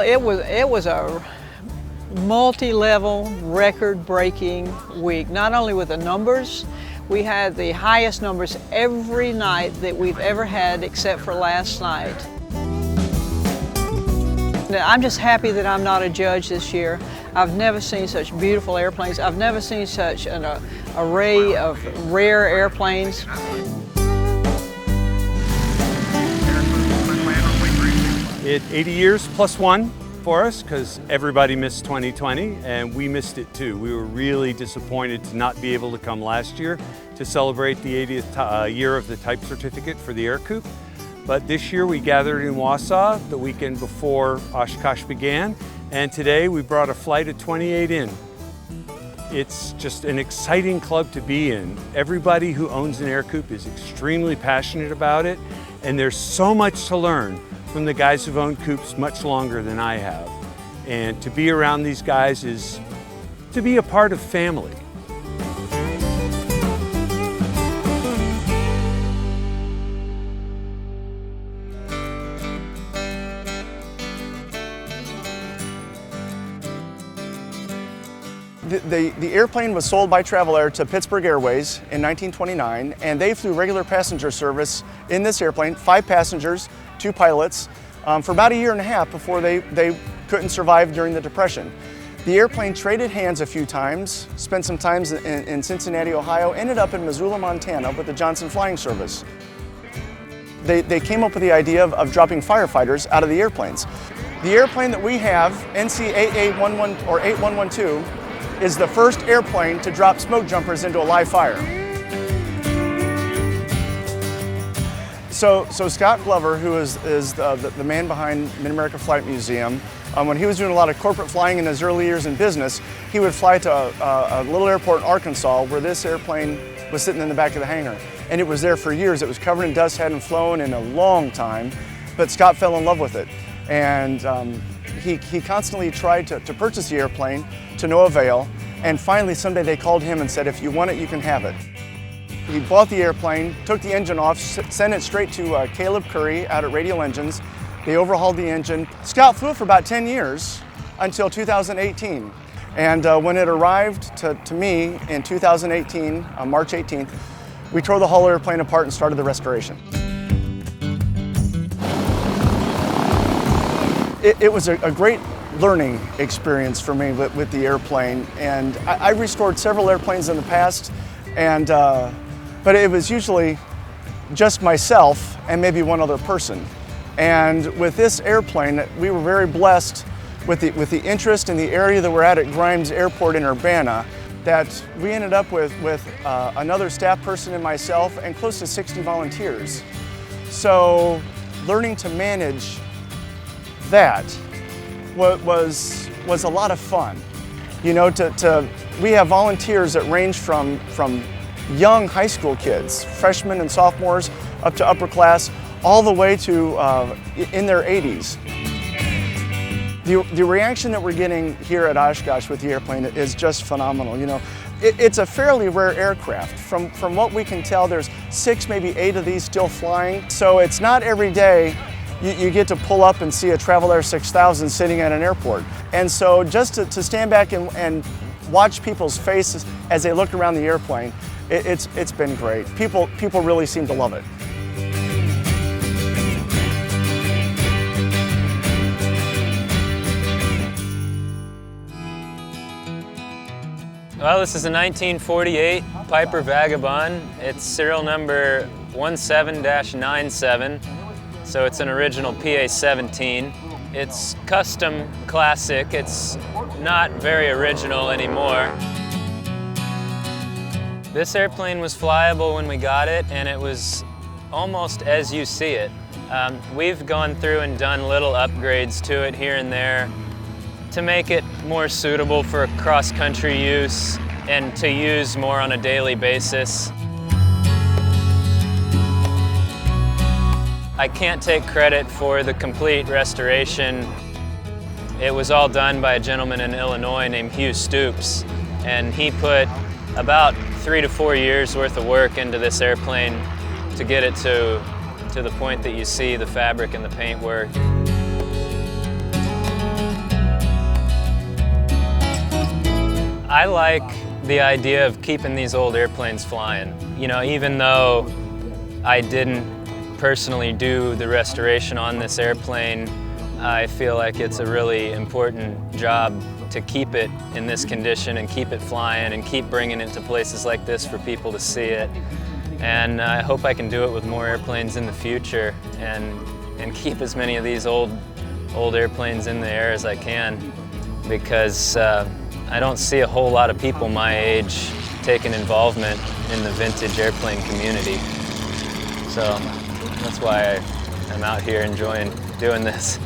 it was a multi-level, record-breaking week. Not only with the numbers, we had the highest numbers every night that we've ever had except for last night. I'm just happy that I'm not a judge this year. I've never seen such beautiful airplanes. I've never seen such an array of rare airplanes. It 80 years plus one for us because everybody missed 2020 and we missed it too. We were really disappointed to not be able to come last year to celebrate the 80th year of the type certificate for the Ercoupe. But this year we gathered in Wausau the weekend before Oshkosh began, and today we brought a flight of 28 in. It's just an exciting club to be in. Everybody who owns an Ercoupe is extremely passionate about it, and there's so much to learn from the guys who've owned coupes much longer than I have. And to be around these guys is to be a part of family. The airplane was sold by Travel Air to Pittsburgh Airways in 1929, and they flew regular passenger service in this airplane, 5 passengers, 2 pilots, for about a year and a half before they couldn't survive during the Depression. The airplane traded hands a few times, spent some time in Cincinnati, Ohio, ended up in Missoula, Montana with the Johnson Flying Service. They came up with the idea of dropping firefighters out of the airplanes. The airplane that we have, EAA 8112, is the first airplane to drop smoke jumpers into a live fire. So Scott Glover, who is the man behind Mid-America Flight Museum, when he was doing a lot of corporate flying in his early years in business, he would fly to a little airport in Arkansas where this airplane was sitting in the back of the hangar. And it was there for years. It was covered in dust, hadn't flown in a long time, but Scott fell in love with it. And he constantly tried to purchase the airplane to no avail, and finally someday they called him and said, if you want it, you can have it. He bought the airplane, took the engine off, sent it straight to Caleb Curry out at Radial Engines. They overhauled the engine. Scott flew it for about 10 years until 2018. And when it arrived to me in 2018, on March 18th, we tore the whole airplane apart and started the restoration. It was a great learning experience for me with the airplane, and I restored several airplanes in the past, and but it was usually just myself and maybe one other person. And with this airplane, we were very blessed with the interest in the area that we're at Grimes Airport in Urbana, that we ended up with another staff person and myself and close to 60 volunteers. So learning to manage that was a lot of fun. You know, we have volunteers that range from young high school kids, freshmen and sophomores, up to upper class, all the way to in their 80s. The reaction that we're getting here at Oshkosh with the airplane is just phenomenal. You know, it's a fairly rare aircraft. From what we can tell, there's 6, maybe 8 of these still flying. So it's not every day you get to pull up and see a Travel Air 6000 sitting at an airport. And so just to stand back and watch people's faces as they look around the airplane, it's been great. People really seem to love it. Well, this is a 1948 Piper Vagabond. It's serial number 17-97, so it's an original PA-17. It's custom classic. It's not very original anymore. This airplane was flyable when we got it, and it was almost as you see it. We've gone through and done little upgrades to it here and there to make it more suitable for cross-country use and to use more on a daily basis. I can't take credit for the complete restoration. It was all done by a gentleman in Illinois named Hugh Stoops, and he put about 3 to 4 years worth of work into this airplane to get it to the point that you see the fabric and the paint work. I like the idea of keeping these old airplanes flying. You know, even though I didn't personally do the restoration on this airplane, I feel like it's a really important job to keep it in this condition and keep it flying and keep bringing it to places like this for people to see it. And I hope I can do it with more airplanes in the future and keep as many of these old airplanes in the air as I can, because I don't see a whole lot of people my age taking involvement in the vintage airplane community. So that's why I'm out here enjoying doing this.